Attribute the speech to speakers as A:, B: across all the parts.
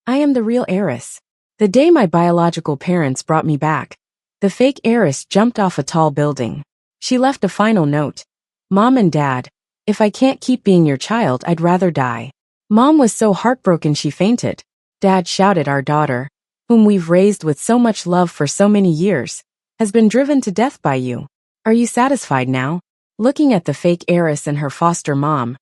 A: I am the real heiress. The day my biological parents brought me back, the fake heiress jumped off a tall building. She left a final note. Mom and Dad, if I can't keep being your child, I'd rather die. Mom was so heartbroken she fainted. Dad shouted, our daughter, whom we've raised with so much love for so many years, has been driven to death by you. Are you satisfied now? Looking at the fake heiress and her foster mom,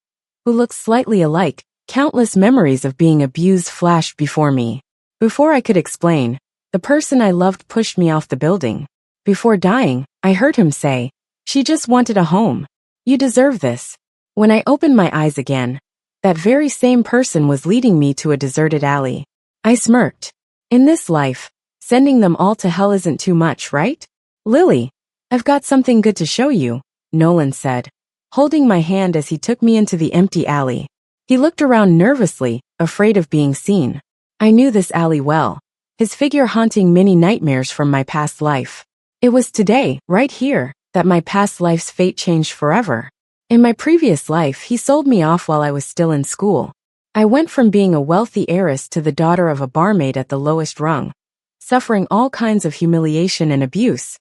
A: who looked slightly alike, countless memories of being abused flashed before me. Before I could explain, the person I loved pushed me off the building. Before dying, I heard him say, she just wanted a home. You deserve this. When I opened my eyes again, that very same person was leading me to a deserted alley. I smirked. In this life, sending them all to hell isn't too much, right? Lily, I've got something good to show you, Nolan said, holding my hand as he took me into the empty alley. He looked around nervously, afraid of being seen. I knew this alley well, his figure haunting many nightmares from my past life. It was today, right here, that my past life's fate changed forever. In my previous life, he sold me off while I was still in school. I went from being a wealthy heiress to the daughter of a barmaid at the lowest rung, suffering all kinds of humiliation and abuse,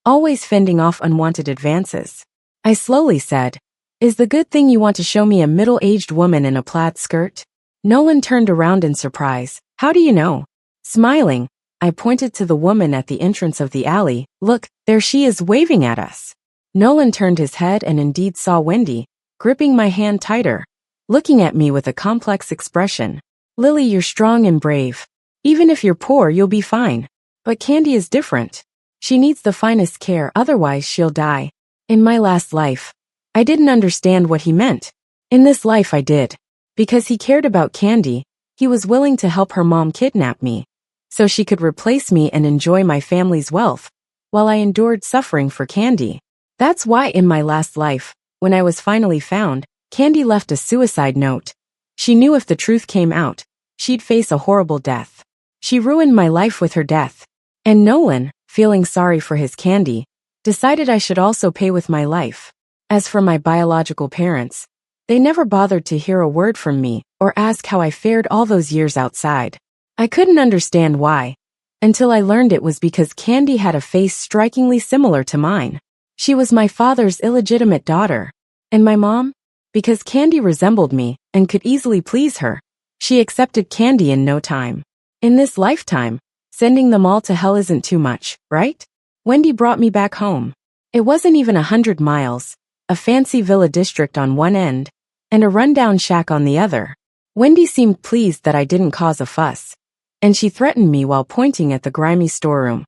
A: always fending off unwanted advances. I slowly said, is the good thing you want to show me a middle-aged woman in a plaid skirt? Nolan turned around in surprise. How do you know? Smiling, I pointed to the woman at the entrance of the alley. Look, there she is waving at us. Nolan turned his head and indeed saw Wendy, gripping my hand tighter, looking at me with a complex expression. Lily, you're strong and brave. Even if you're poor, you'll be fine. But Candy is different. She needs the finest care, otherwise she'll die. In my last life, I didn't understand what he meant. In this life I did. Because he cared about Candy, he was willing to help her mom kidnap me, so she could replace me and enjoy my family's wealth, while I endured suffering for Candy. That's why in my last life, when I was finally found, Candy left a suicide note. She knew if the truth came out, she'd face a horrible death. She ruined my life with her death. And Nolan, feeling sorry for his Candy, decided I should also pay with my life. As for my biological parents, they never bothered to hear a word from me or ask how I fared all those years outside. I couldn't understand why, until I learned it was because Candy had a face strikingly similar to mine. She was my father's illegitimate daughter. And my mom? Because Candy resembled me and could easily please her, she accepted Candy in no time. In this lifetime, sending them all to hell isn't too much, right? Wendy brought me back home. It wasn't even 100 miles, a fancy villa district on one end, and a rundown shack on the other. Wendy seemed pleased that I didn't cause a fuss, and she threatened me while pointing at the grimy storeroom.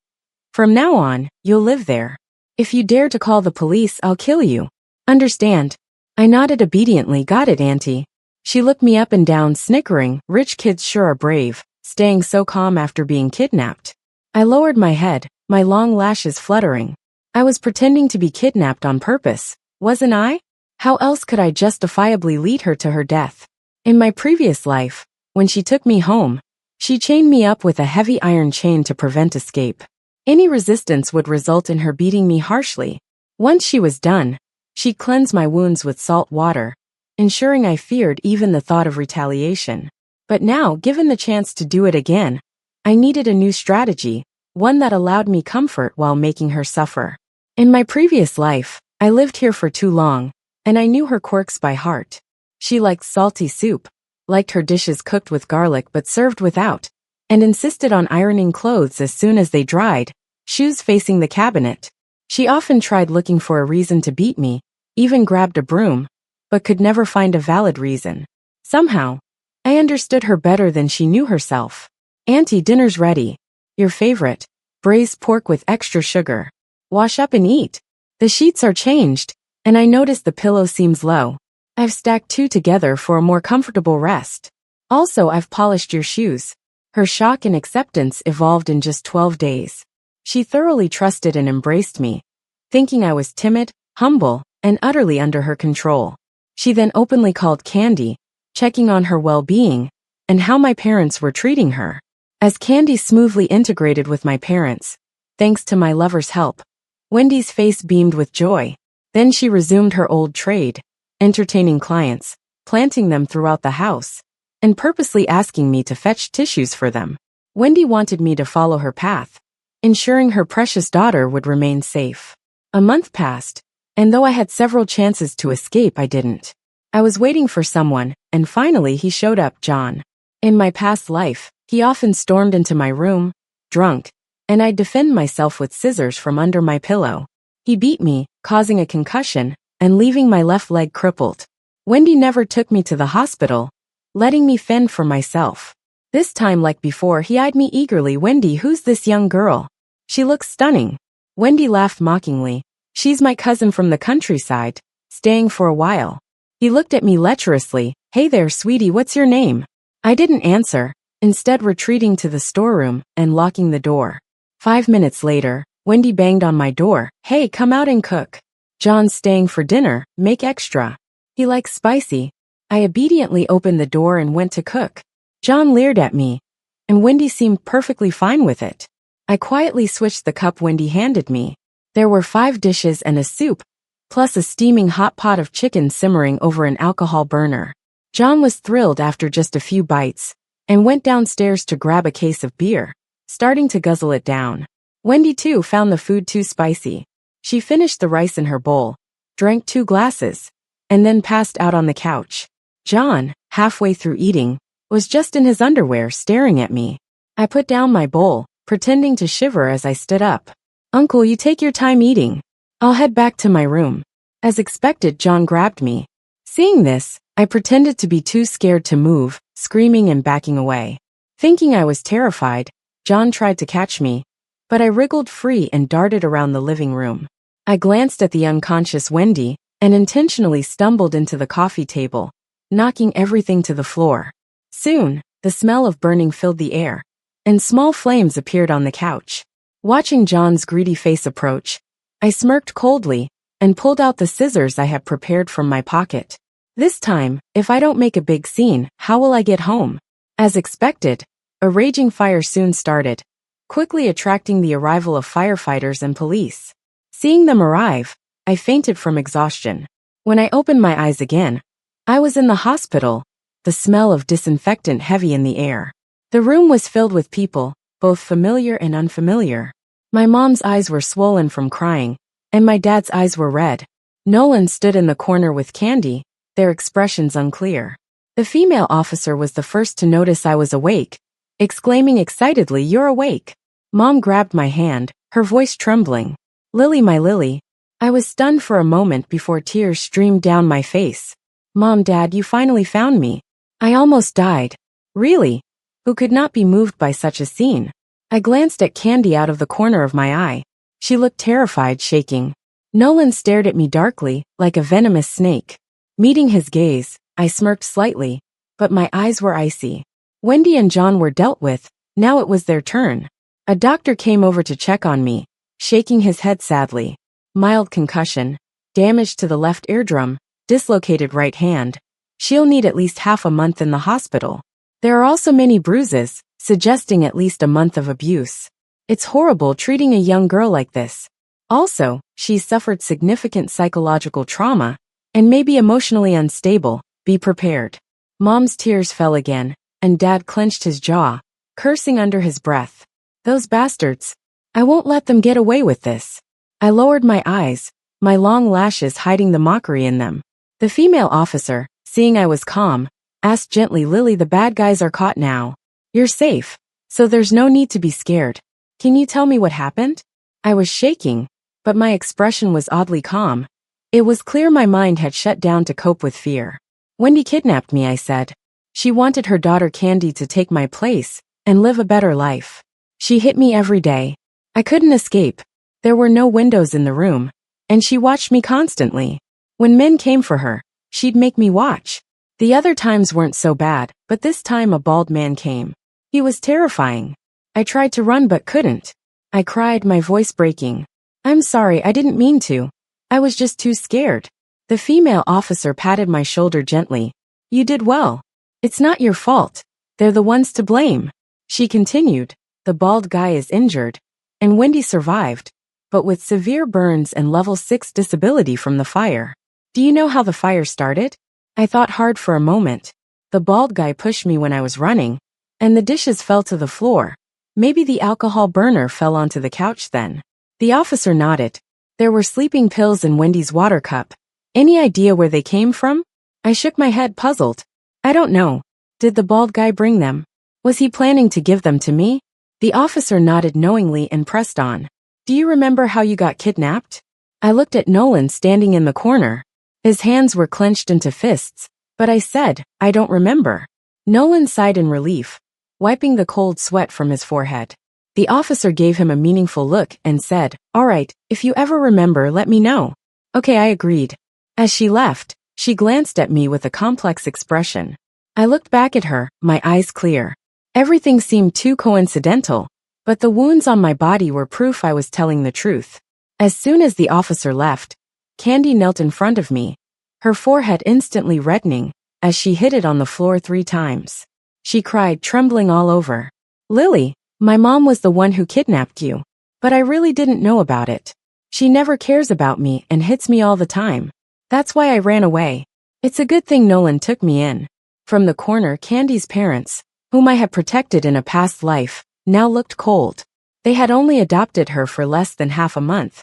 A: From now on, you'll live there. If you dare to call the police, I'll kill you. Understand? I nodded obediently. Got it, Auntie. She looked me up and down, snickering. Rich kids sure are brave, staying so calm after being kidnapped. I lowered my head, my long lashes fluttering. I was pretending to be kidnapped on purpose, wasn't I? How else could I justifiably lead her to her death? In my previous life, when she took me home, she chained me up with a heavy iron chain to prevent escape. Any resistance would result in her beating me harshly. Once she was done, she cleansed my wounds with salt water, ensuring I feared even the thought of retaliation. But now, given the chance to do it again, I needed a new strategy, one that allowed me comfort while making her suffer. In my previous life, I lived here for too long, and I knew her quirks by heart. She liked salty soup, liked her dishes cooked with garlic but served without, and insisted on ironing clothes as soon as they dried, shoes facing the cabinet. She often tried looking for a reason to beat me, even grabbed a broom, but could never find a valid reason. Somehow, I understood her better than she knew herself. Auntie, dinner's ready. Your favorite, braised pork with extra sugar. Wash up and eat. The sheets are changed, and I notice the pillow seems low. I've stacked two together for a more comfortable rest. Also, I've polished your shoes. Her shock and acceptance evolved in just 12 days. She thoroughly trusted and embraced me, thinking I was timid, humble, and utterly under her control. She then openly called Candy, checking on her well-being, and how my parents were treating her. As Candy smoothly integrated with my parents, thanks to my lover's help, Wendy's face beamed with joy. Then she resumed her old trade, entertaining clients, planting them throughout the house, and purposely asking me to fetch tissues for them. Wendy wanted me to follow her path, ensuring her precious daughter would remain safe. A month passed, and though I had several chances to escape, I didn't. I was waiting for someone, and finally he showed up, John. In my past life, he often stormed into my room, drunk, and I'd defend myself with scissors from under my pillow. He beat me, causing a concussion, and leaving my left leg crippled. Wendy never took me to the hospital, letting me fend for myself. This time, like before, he eyed me eagerly. Wendy, who's this young girl? She looks stunning. Wendy laughed mockingly. She's my cousin from the countryside, staying for a while. He looked at me lecherously. Hey there, sweetie, what's your name? I didn't answer, instead retreating to the storeroom and locking the door. 5 minutes later, Wendy banged on my door. Hey, come out and cook. John's staying for dinner, make extra. He likes spicy. I obediently opened the door and went to cook. John leered at me, and Wendy seemed perfectly fine with it. I quietly switched the cup Wendy handed me. There were 5 dishes and a soup, plus a steaming hot pot of chicken simmering over an alcohol burner. John was thrilled after just a few bites, and went downstairs to grab a case of beer, starting to guzzle it down. Wendy too found the food too spicy. She finished the rice in her bowl, drank 2 glasses, and then passed out on the couch. John, halfway through eating, was just in his underwear staring at me. I put down my bowl, pretending to shiver as I stood up. Uncle, you take your time eating. I'll head back to my room. As expected, John grabbed me. Seeing this, I pretended to be too scared to move, screaming and backing away. Thinking I was terrified, John tried to catch me, but I wriggled free and darted around the living room. I glanced at the unconscious Wendy and intentionally stumbled into the coffee table, knocking everything to the floor. Soon, the smell of burning filled the air, and small flames appeared on the couch. Watching John's greedy face approach, I smirked coldly and pulled out the scissors I had prepared from my pocket. This time, if I don't make a big scene, how will I get home? As expected, a raging fire soon started, quickly attracting the arrival of firefighters and police. Seeing them arrive, I fainted from exhaustion. When I opened my eyes again, I was in the hospital, the smell of disinfectant heavy in the air. The room was filled with people, both familiar and unfamiliar. My mom's eyes were swollen from crying, and my dad's eyes were red. Nolan stood in the corner with Candy, their expressions unclear. The female officer was the first to notice I was awake, exclaiming excitedly, "You're awake." Mom grabbed my hand, her voice trembling. "Lily, my Lily." I was stunned for a moment before tears streamed down my face. "Mom, Dad, you finally found me." I almost died. Really? Who could not be moved by such a scene? I glanced at Candy out of the corner of my eye. She looked terrified, shaking. Nolan stared at me darkly, like a venomous snake. Meeting his gaze, I smirked slightly, but my eyes were icy. Wendy and John were dealt with, now it was their turn. A doctor came over to check on me, shaking his head sadly. Mild concussion, damage to the left eardrum, dislocated right hand. She'll need at least half a month in the hospital. There are also many bruises, suggesting at least a month of abuse. It's horrible treating a young girl like this. Also, she's suffered significant psychological trauma and may be emotionally unstable. Be prepared. Mom's tears fell again, and Dad clenched his jaw, cursing under his breath. Those bastards. I won't let them get away with this. I lowered my eyes, my long lashes hiding the mockery in them. The female officer, seeing I was calm, asked gently, "Lily, the bad guys are caught now. You're safe, so there's no need to be scared. Can you tell me what happened?" I was shaking, but my expression was oddly calm. It was clear my mind had shut down to cope with fear. "Wendy kidnapped me," I said. "She wanted her daughter Candy to take my place and live a better life. She hit me every day. I couldn't escape. There were no windows in the room, and she watched me constantly. When men came for her, she'd make me watch. The other times weren't so bad, but this time a bald man came. He was terrifying. I tried to run but couldn't. I cried, my voice breaking. "I'm sorry, I didn't mean to. I was just too scared." The female officer patted my shoulder gently. "You did well. It's not your fault. They're the ones to blame." She continued, "The bald guy is injured, and Wendy survived, but with severe burns and level 6 disability from the fire. Do you know how the fire started?" I thought hard for a moment. The bald guy pushed me when I was running, and the dishes fell to the floor. Maybe the alcohol burner fell onto the couch then. The officer nodded. There were sleeping pills in Wendy's water cup. Any idea where they came from? I shook my head, puzzled. I don't know. Did the bald guy bring them? Was he planning to give them to me? The officer nodded knowingly and pressed on. Do you remember how you got kidnapped? I looked at Nolan standing in the corner. His hands were clenched into fists, but I said, I don't remember. Nolan sighed in relief, wiping the cold sweat from his forehead. The officer gave him a meaningful look and said, all right, if you ever remember, let me know. Okay, I agreed. As she left, she glanced at me with a complex expression. I looked back at her, my eyes clear. Everything seemed too coincidental, but the wounds on my body were proof I was telling the truth. As soon as the officer left, Candy knelt in front of me, her forehead instantly reddening, as she hit it on the floor 3 times. She cried, trembling all over. Lily, my mom was the one who kidnapped you, but I really didn't know about it. She never cares about me and hits me all the time. That's why I ran away. It's a good thing Nolan took me in. From the corner, Candy's parents, whom I had protected in a past life, now looked cold. They had only adopted her for less than half a month.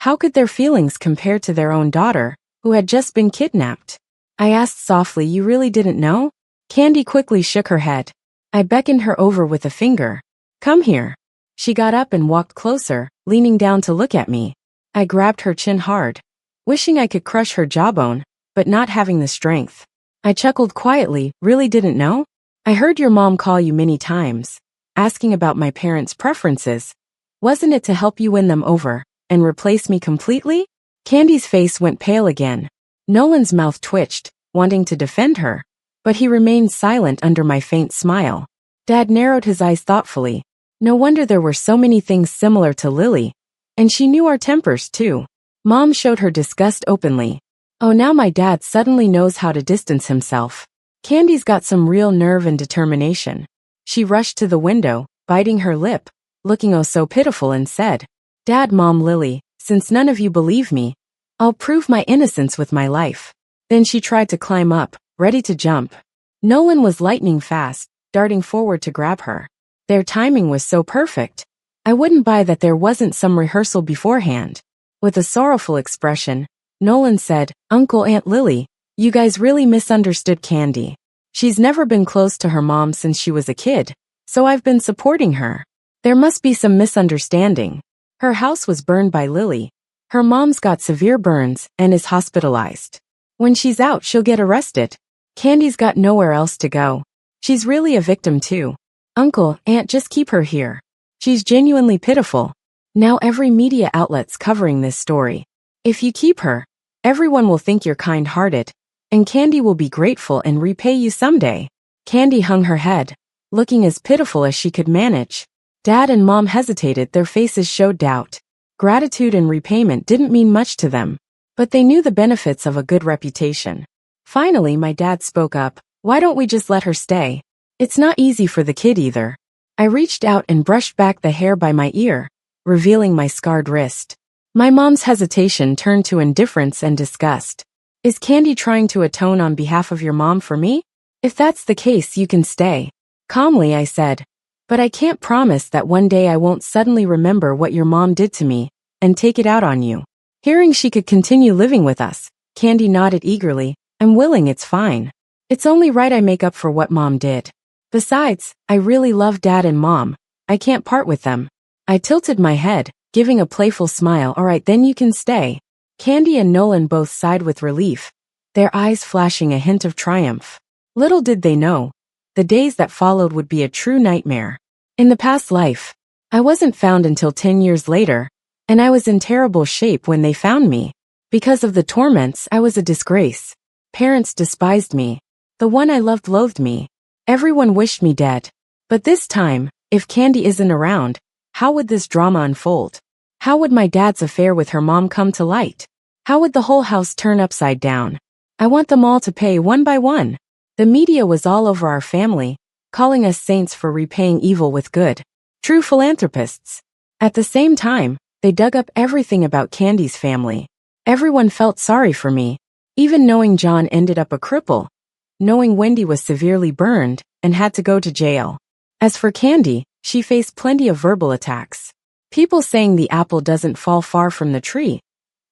A: How could their feelings compare to their own daughter, who had just been kidnapped? I asked softly, you really didn't know? Candy quickly shook her head. I beckoned her over with a finger. Come here. She got up and walked closer, leaning down to look at me. I grabbed her chin hard, wishing I could crush her jawbone, but not having the strength. I chuckled quietly, really didn't know? I heard your mom call you many times, asking about my parents' preferences. Wasn't it to help you win them over and replace me completely? Candy's face went pale again. Nolan's mouth twitched, wanting to defend her, but he remained silent under my faint smile. Dad narrowed his eyes thoughtfully. No wonder there were so many things similar to Lily. And she knew our tempers too. Mom showed her disgust openly. Oh, now my dad suddenly knows how to distance himself. Candy's got some real nerve and determination. She rushed to the window, biting her lip, looking oh so pitiful, and said, Dad, Mom, Lily, since none of you believe me, I'll prove my innocence with my life. Then she tried to climb up, ready to jump. Nolan was lightning fast, darting forward to grab her. Their timing was so perfect. I wouldn't buy that there wasn't some rehearsal beforehand. With a sorrowful expression, Nolan said, Uncle, Aunt Lily, you guys really misunderstood Candy. She's never been close to her mom since she was a kid, so I've been supporting her. There must be some misunderstanding. Her house was burned by Lily. Her mom's got severe burns and is hospitalized. When she's out, she'll get arrested. Candy's got nowhere else to go. She's really a victim too. Uncle, Aunt, just keep her here. She's genuinely pitiful. Now every media outlet's covering this story. If you keep her, everyone will think you're kind-hearted, and Candy will be grateful and repay you someday. Candy hung her head, looking as pitiful as she could manage. Dad and Mom hesitated, their faces showed doubt. Gratitude and repayment didn't mean much to them, but they knew the benefits of a good reputation. Finally, my dad spoke up, why don't we just let her stay? It's not easy for the kid either. I reached out and brushed back the hair by my ear, revealing my scarred wrist. My mom's hesitation turned to indifference and disgust. Is Candy trying to atone on behalf of your mom for me? If that's the case, you can stay. Calmly, I said. But I can't promise that one day I won't suddenly remember what your mom did to me and take it out on you. Hearing she could continue living with us, Candy nodded eagerly. I'm willing, it's fine. It's only right I make up for what Mom did. Besides, I really love Dad and Mom. I can't part with them. I tilted my head, giving a playful smile. All right, then you can stay. Candy and Nolan both sighed with relief, their eyes flashing a hint of triumph. Little did they know, the days that followed would be a true nightmare. In the past life, I wasn't found until 10 years later, and I was in terrible shape when they found me. Because of the torments, I was a disgrace. Parents despised me. The one I loved loathed me. Everyone wished me dead. But this time, if Candy isn't around, how would this drama unfold? How would my dad's affair with her mom come to light? How would the whole house turn upside down? I want them all to pay one by one. The media was all over our family, calling us saints for repaying evil with good. True philanthropists. At the same time, they dug up everything about Candy's family. Everyone felt sorry for me. Even knowing John ended up a cripple, knowing Wendy was severely burned and had to go to jail. As for Candy, she faced plenty of verbal attacks. People saying the apple doesn't fall far from the tree,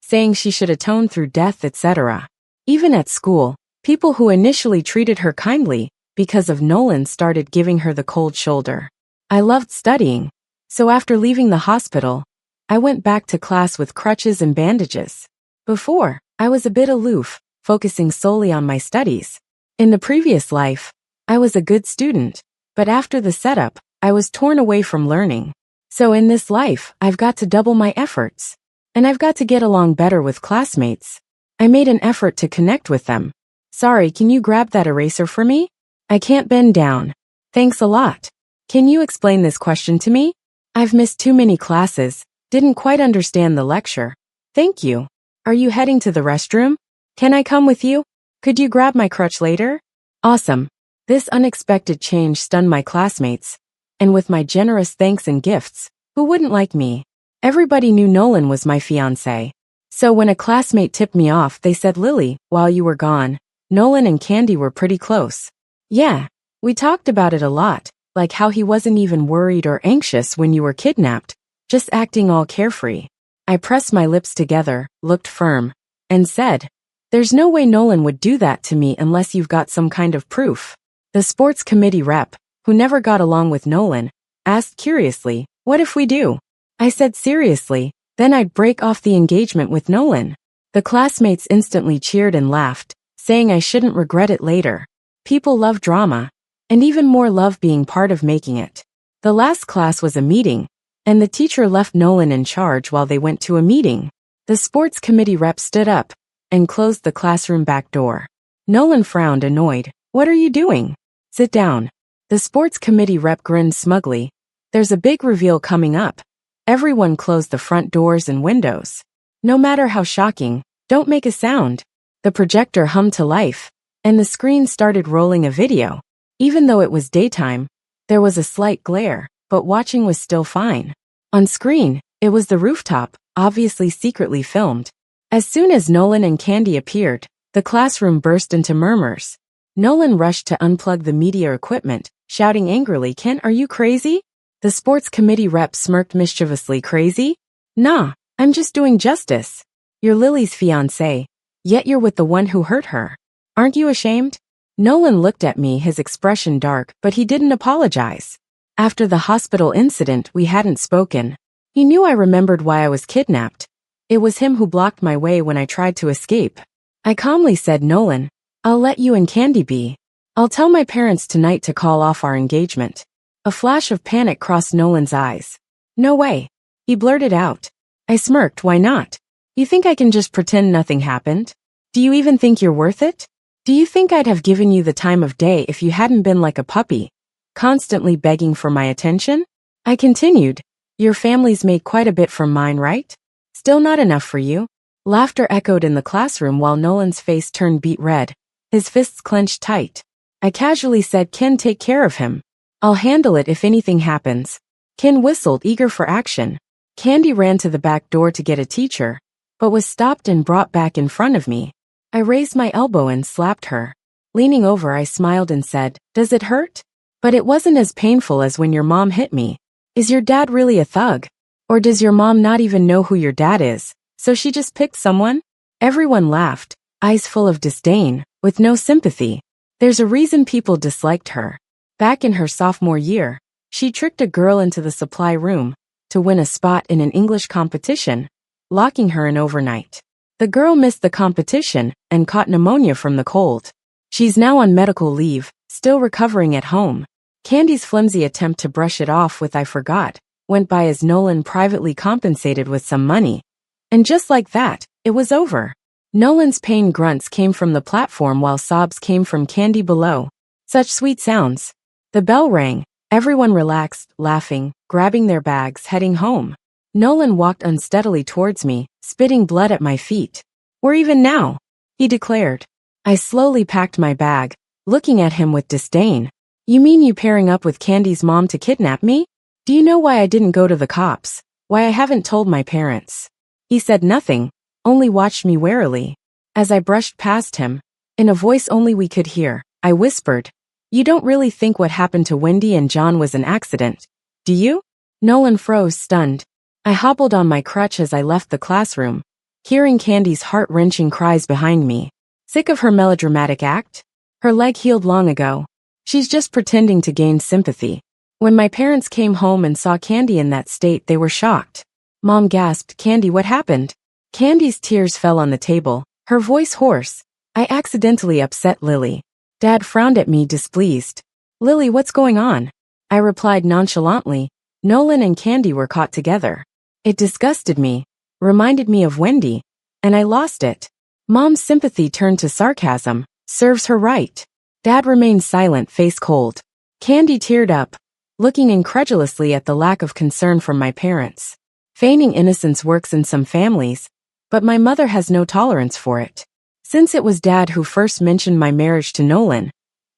A: saying she should atone through death, etc. Even at school, people who initially treated her kindly because of Nolan started giving her the cold shoulder. I loved studying, so after leaving the hospital, I went back to class with crutches and bandages. Before, I was a bit aloof, focusing solely on my studies. In the previous life, I was a good student, but after the setup, I was torn away from learning. So in this life, I've got to double my efforts. And I've got to get along better with classmates. I made an effort to connect with them. Sorry, can you grab that eraser for me? I can't bend down. Thanks a lot. Can you explain this question to me? I've missed too many classes, didn't quite understand the lecture. Thank you. Are you heading to the restroom? Can I come with you? Could you grab my crutch later? Awesome. This unexpected change stunned my classmates, and with my generous thanks and gifts, who wouldn't like me? Everybody knew Nolan was my fiancé. So when a classmate tipped me off, they said, Lily, while you were gone, Nolan and Candy were pretty close. Yeah, we talked about it a lot, like how he wasn't even worried or anxious when you were kidnapped, just acting all carefree. I pressed my lips together, looked firm, and said, there's no way Nolan would do that to me unless you've got some kind of proof. The sports committee rep, who never got along with Nolan, asked curiously, what if we do? I said seriously, then I'd break off the engagement with Nolan. The classmates instantly cheered and laughed, saying I shouldn't regret it later. People love drama, and even more love being part of making it. The last class was a meeting, and the teacher left Nolan in charge while they went to a meeting. The sports committee rep stood up and closed the classroom back door. Nolan frowned, annoyed. What are you doing? Sit down. The sports committee rep grinned smugly. There's a big reveal coming up. Everyone closed the front doors and windows. No matter how shocking, don't make a sound. The projector hummed to life, and the screen started rolling a video. Even though it was daytime, there was a slight glare, but watching was still fine. On screen, it was the rooftop, obviously secretly filmed. As soon as Nolan and Candy appeared, the classroom burst into murmurs. Nolan rushed to unplug the media equipment, shouting angrily, Ken, are you crazy? The sports committee rep smirked mischievously. Crazy? Nah, I'm just doing justice. You're Lily's fiancé, yet you're with the one who hurt her. Aren't you ashamed? Nolan looked at me, his expression dark, but he didn't apologize. After the hospital incident, we hadn't spoken. He knew I remembered why I was kidnapped. It was him who blocked my way when I tried to escape. I calmly said, Nolan, I'll let you and Candy be. I'll tell my parents tonight to call off our engagement. A flash of panic crossed Nolan's eyes. No way. He blurted out. I smirked. Why not? You think I can just pretend nothing happened? Do you even think you're worth it? Do you think I'd have given you the time of day if you hadn't been like a puppy, constantly begging for my attention? I continued. Your family's made quite a bit from mine, right? Still not enough for you? Laughter echoed in the classroom while Nolan's face turned beet red, his fists clenched tight. I casually said, Ken, take care of him. I'll handle it if anything happens. Ken whistled, eager for action. Candy ran to the back door to get a teacher, but was stopped and brought back in front of me. I raised my elbow and slapped her. Leaning over, I smiled and said, Does it hurt? But it wasn't as painful as when your mom hit me. Is your dad really a thug? Or does your mom not even know who your dad is, so she just picked someone? Everyone laughed, eyes full of disdain, with no sympathy. There's a reason people disliked her. Back in her sophomore year, she tricked a girl into the supply room to win a spot in an English competition, locking her in overnight. The girl missed the competition and caught pneumonia from the cold. She's now on medical leave, still recovering at home. Candy's flimsy attempt to brush it off with I forgot went by as Nolan privately compensated with some money. And just like that, it was over. Nolan's pain grunts came from the platform while sobs came from Candy below. Such sweet sounds. The bell rang. Everyone relaxed, laughing, grabbing their bags, heading home. Nolan walked unsteadily towards me, spitting blood at my feet. We're even now, he declared. I slowly packed my bag, looking at him with disdain. You mean you pairing up with Candy's mom to kidnap me? Do you know why I didn't go to the cops? Why I haven't told my parents? He said nothing, only watched me warily. As I brushed past him, in a voice only we could hear, I whispered. You don't really think what happened to Wendy and John was an accident, do you? Nolan froze, stunned. I hobbled on my crutch as I left the classroom, hearing Candy's heart-wrenching cries behind me. Sick of her melodramatic act? Her leg healed long ago. She's just pretending to gain sympathy. When my parents came home and saw Candy in that state, they were shocked. Mom gasped, Candy, what happened? Candy's tears fell on the table, her voice hoarse. I accidentally upset Lily. Dad frowned at me, displeased. Lily, what's going on? I replied nonchalantly. Nolan and Candy were caught together. It disgusted me, reminded me of Wendy, and I lost it. Mom's sympathy turned to sarcasm. Serves her right. Dad remained silent, face cold. Candy teared up, looking incredulously at the lack of concern from my parents. Feigning innocence works in some families, but my mother has no tolerance for it. Since it was Dad who first mentioned my marriage to Nolan,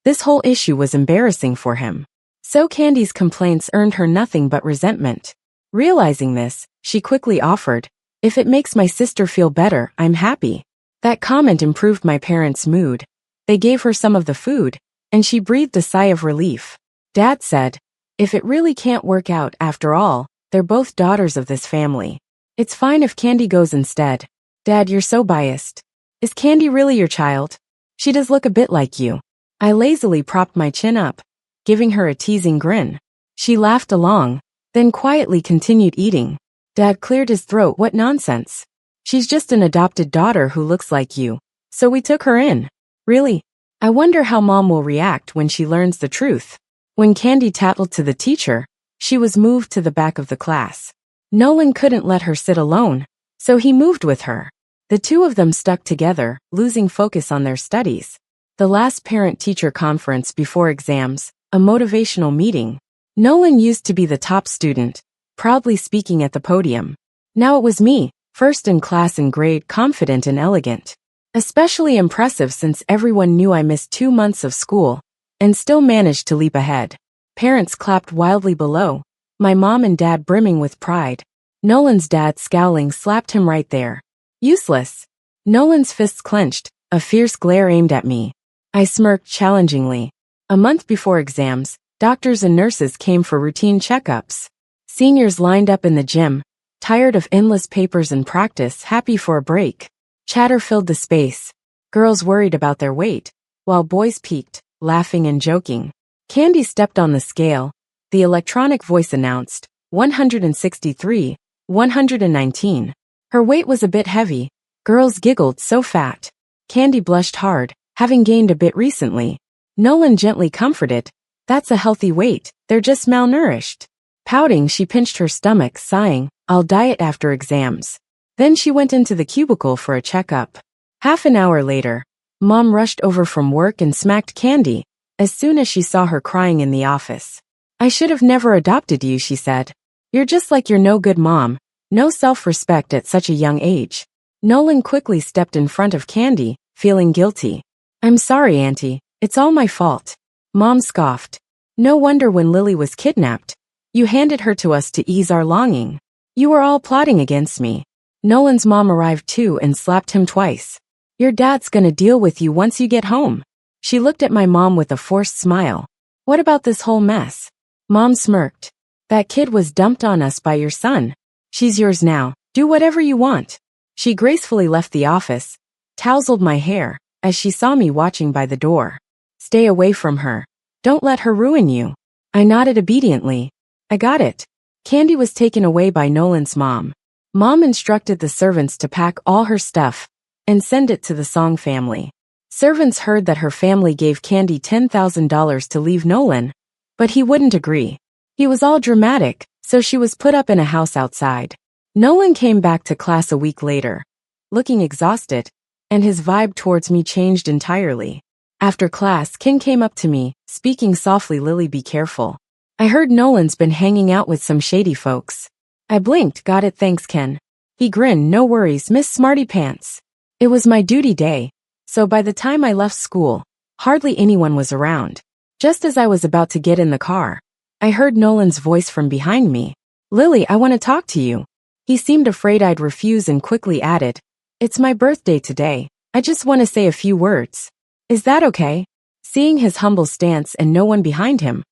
A: this whole issue was embarrassing for him. So Candy's complaints earned her nothing but resentment. Realizing this, she quickly offered, if it makes my sister feel better, I'm happy. That comment improved my parents' mood. They gave her some of the food, and she breathed a sigh of relief. Dad said, if it really can't work out after all, they're both daughters of this family. It's fine if Candy goes instead. Dad, you're so biased. Is Candy really your child? She does look a bit like you. I lazily propped my chin up, giving her a teasing grin. She laughed along, then quietly continued eating. Dad cleared his throat. What nonsense. She's just an adopted daughter who looks like you, so we took her in. Really? I wonder how Mom will react when she learns the truth. When Candy tattled to the teacher, she was moved to the back of the class. Nolan couldn't let her sit alone, so he moved with her. The two of them stuck together, losing focus on their studies. The last parent-teacher conference before exams, a motivational meeting. Nolan used to be the top student, proudly speaking at the podium. Now it was me, first in class and grade, confident and elegant. Especially impressive since everyone knew I missed 2 months of school, and still managed to leap ahead. Parents clapped wildly below, my mom and dad brimming with pride. Nolan's dad, scowling, slapped him right there. Useless. Nolan's fists clenched, a fierce glare aimed at me. I smirked challengingly. A month before exams, doctors and nurses came for routine checkups. Seniors lined up in the gym, tired of endless papers and practice, happy for a break. Chatter filled the space. Girls worried about their weight, while boys peeked, laughing and joking. Candy stepped on the scale. The electronic voice announced, 163, 119. Her weight was a bit heavy. Girls giggled, so fat. Candy blushed hard, having gained a bit recently. Nolan gently comforted, that's a healthy weight, they're just malnourished. Pouting, she pinched her stomach, sighing, I'll diet after exams. Then she went into the cubicle for a checkup. Half an hour later, Mom rushed over from work and smacked Candy as soon as she saw her crying in the office. I should have never adopted you, she said. You're just like your no-good mom, no self-respect at such a young age. Nolan quickly stepped in front of Candy, feeling guilty. I'm sorry, Auntie, it's all my fault. Mom scoffed. No wonder when Lily was kidnapped, you handed her to us to ease our longing. You were all plotting against me. Nolan's mom arrived too and slapped him twice. Your dad's gonna deal with you once you get home. She looked at my mom with a forced smile. What about this whole mess? Mom smirked. That kid was dumped on us by your son. She's yours now. Do whatever you want. She gracefully left the office, tousled my hair, as she saw me watching by the door. Stay away from her. Don't let her ruin you. I nodded obediently. I got it. Candy was taken away by Nolan's mom. Mom instructed the servants to pack all her stuff and send it to the Song family. Servants heard that her family gave Candy $10,000 to leave Nolan, but he wouldn't agree. He was all dramatic, so she was put up in a house outside. Nolan came back to class a week later, looking exhausted, and his vibe towards me changed entirely. After class, Ken came up to me, speaking softly, Lily, be careful. I heard Nolan's been hanging out with some shady folks. I blinked, got it, thanks, Ken. He grinned, no worries, Miss Smarty Pants. It was my duty day, so by the time I left school, hardly anyone was around. Just as I was about to get in the car, I heard Nolan's voice from behind me. Lily, I want to talk to you. He seemed afraid I'd refuse and quickly added, it's my birthday today. I just want to say a few words. Is that okay? Seeing his humble stance and no one behind him,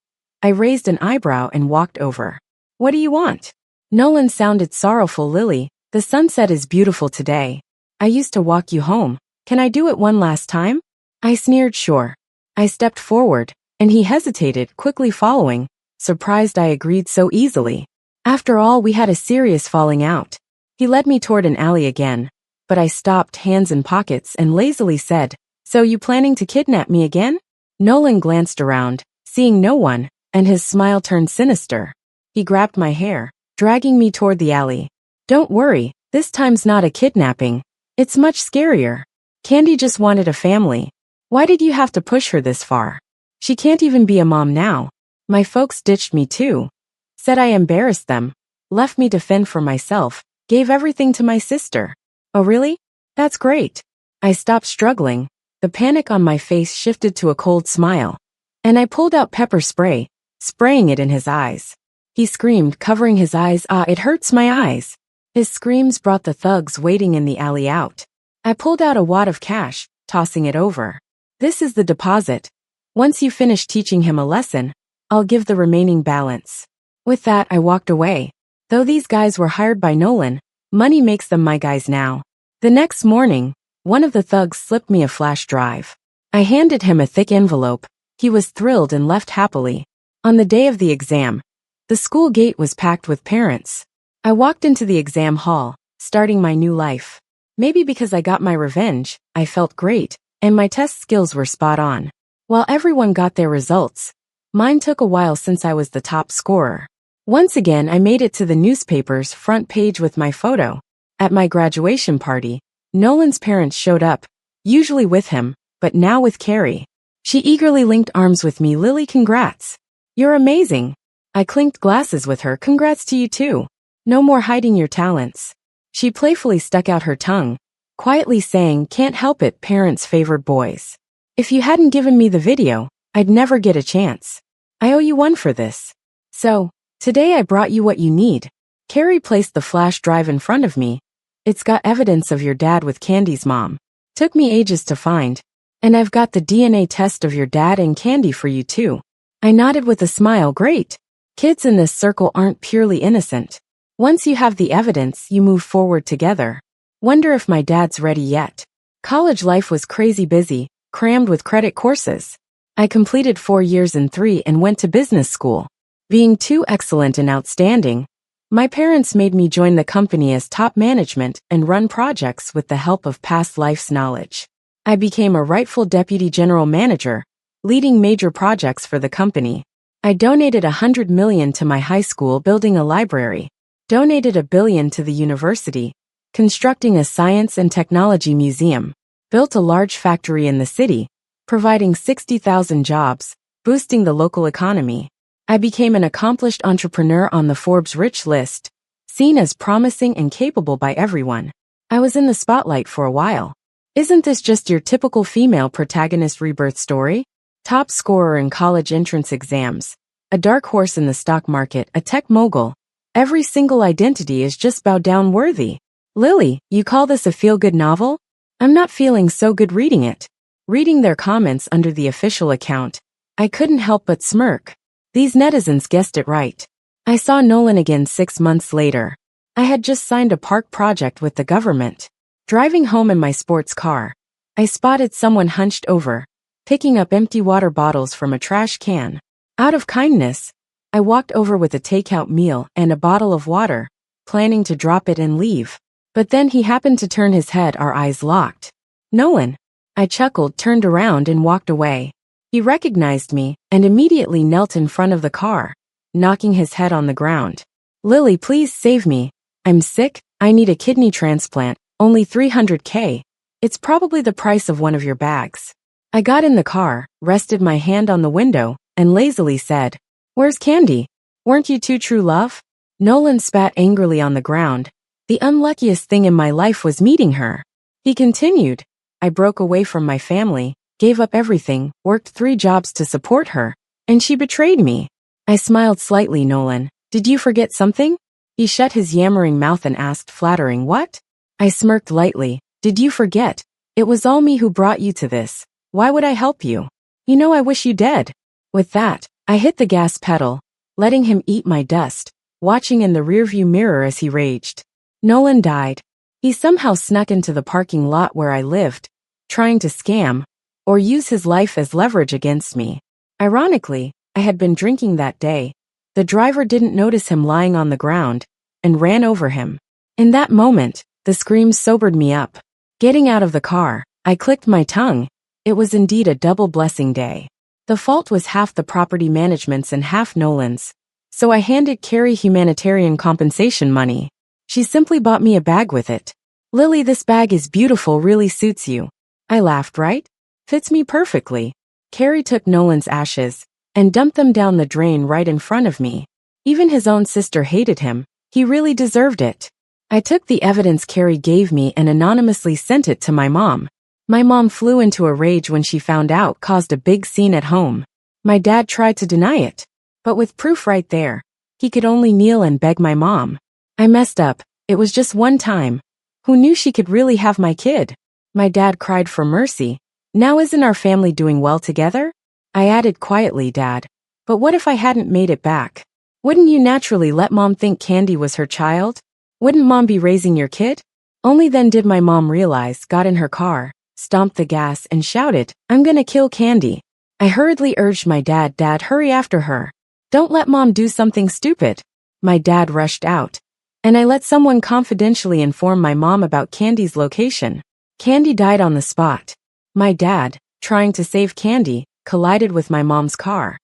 A: I raised an eyebrow and walked over. What do you want? Nolan sounded sorrowful. Lily, the sunset is beautiful today. I used to walk you home. Can I do it one last time? I sneered. Sure. I stepped forward, and he hesitated, quickly following, surprised I agreed so easily. After all, we had a serious falling out. He led me toward an alley again, but I stopped, hands in pockets, and lazily said, So you planning to kidnap me again? Nolan glanced around, seeing no one, and his smile turned sinister. He grabbed my hair, dragging me toward the alley. Don't worry, this time's not a kidnapping. It's much scarier. Candy just wanted a family. Why did you have to push her this far? She can't even be a mom now. My folks ditched me too. Said I embarrassed them. Left me to fend for myself. Gave everything to my sister. Oh really? That's great. I stopped struggling. The panic on my face shifted to a cold smile. And I pulled out pepper spray, spraying it in his eyes. He screamed, covering his eyes. Ah, it hurts my eyes. His screams brought the thugs waiting in the alley out. I pulled out a wad of cash, tossing it over. This is the deposit. Once you finish teaching him a lesson, I'll give the remaining balance. With that, I walked away. Though these guys were hired by Nolan, money makes them my guys now. The next morning, one of the thugs slipped me a flash drive. I handed him a thick envelope. He was thrilled and left happily. On the day of the exam, the school gate was packed with parents. I walked into the exam hall, starting my new life. Maybe because I got my revenge, I felt great, and my test skills were spot on. While everyone got their results, mine took a while since I was the top scorer. Once again, I made it to the newspaper's front page with my photo. At my graduation party, Nolan's parents showed up, usually with him, but now with Carrie. She eagerly linked arms with me. Lily, congrats. You're amazing. I clinked glasses with her. Congrats to you too. No more hiding your talents. She playfully stuck out her tongue, quietly saying, Can't help it, parents favored boys. If you hadn't given me the video, I'd never get a chance. I owe you one for this. So, today I brought you what you need. Carrie placed the flash drive in front of me. It's got evidence of your dad with Candy's mom. Took me ages to find. And I've got the DNA test of your dad and Candy for you too. I nodded with a smile. Great. Kids in this circle aren't purely innocent. Once you have the evidence, you move forward together. Wonder if my dad's ready yet. College life was crazy busy, crammed with credit courses. I completed 4 years in 3 and went to business school. Being too excellent and outstanding, my parents made me join the company as top management and run projects with the help of past life's knowledge. I became a rightful deputy general manager, leading major projects for the company. I donated $100 million to my high school building a library, donated $1 billion to the university, constructing a science and technology museum, built a large factory in the city, providing 60,000 jobs, boosting the local economy. I became an accomplished entrepreneur on the Forbes Rich list, seen as promising and capable by everyone. I was in the spotlight for a while. Isn't this just your typical female protagonist rebirth story? Top scorer in college entrance exams, a dark horse in the stock market, a tech mogul. Every single identity is just bow down worthy. Lily, you call this a feel-good novel? I'm not feeling so good reading it. Reading their comments under the official account, I couldn't help but smirk. These netizens guessed it right. I saw Nolan again 6 months later. I had just signed a park project with the government. Driving home in my sports car, I spotted someone hunched over, picking up empty water bottles from a trash can. Out of kindness, I walked over with a takeout meal and a bottle of water, planning to drop it and leave. But then he happened to turn his head. Our eyes locked. Nolan. I chuckled, turned around and walked away. He recognized me and immediately knelt in front of the car, knocking his head on the ground. Lily, please save me. I'm sick. I need a kidney transplant. Only $300K. It's probably the price of one of your bags. I got in the car, rested my hand on the window, and lazily said, Where's Candy? Weren't you two true love? Nolan spat angrily on the ground. The unluckiest thing in my life was meeting her. He continued, I broke away from my family, gave up everything, worked 3 jobs to support her, and she betrayed me. I smiled slightly. Nolan, did you forget something? He shut his yammering mouth and asked, flattering, What? I smirked lightly. Did you forget? It was all me who brought you to this. Why would I help you? You know I wish you dead. With that, I hit the gas pedal, letting him eat my dust, watching in the rearview mirror as he raged. Nolan died. He somehow snuck into the parking lot where I lived, trying to scam, or use his life as leverage against me. Ironically, I had been drinking that day. The driver didn't notice him lying on the ground, and ran over him. In that moment, the screams sobered me up. Getting out of the car, I clicked my tongue. It was indeed a double blessing day. The fault was half the property management's and half Nolan's. So I handed Carrie humanitarian compensation money. She simply bought me a bag with it. Lily, this bag is beautiful, really suits you. I laughed, right? Fits me perfectly. Carrie took Nolan's ashes and dumped them down the drain right in front of me. Even his own sister hated him. He really deserved it. I took the evidence Carrie gave me and anonymously sent it to my mom. My mom flew into a rage when she found out, caused a big scene at home. My dad tried to deny it, but with proof right there, he could only kneel and beg my mom. I messed up. It was just one time. Who knew she could really have my kid? My dad cried for mercy. Now isn't our family doing well together? I added quietly, Dad. But what if I hadn't made it back? Wouldn't you naturally let Mom think Candy was her child? Wouldn't Mom be raising your kid? Only then did my mom realize, got in her car, stomped the gas and shouted, I'm gonna kill Candy. I hurriedly urged my dad, Dad, hurry after her. Don't let Mom do something stupid. My dad rushed out, and I let someone confidentially inform my mom about Candy's location. Candy died on the spot. My dad, trying to save Candy, collided with my mom's car.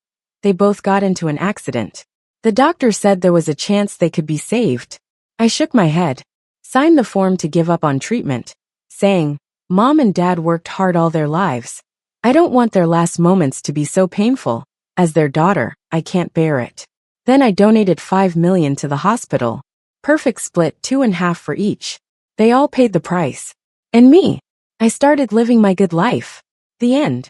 A: They both got into an accident. The doctor said there was a chance they could be saved. I shook my head, signed the form to give up on treatment, saying, Mom and Dad worked hard all their lives. I don't want their last moments to be so painful. As their daughter, I can't bear it. Then I donated $5 million to the hospital. Perfect split, 2.5 for each. They all paid the price. And me. I started living my good life. The end.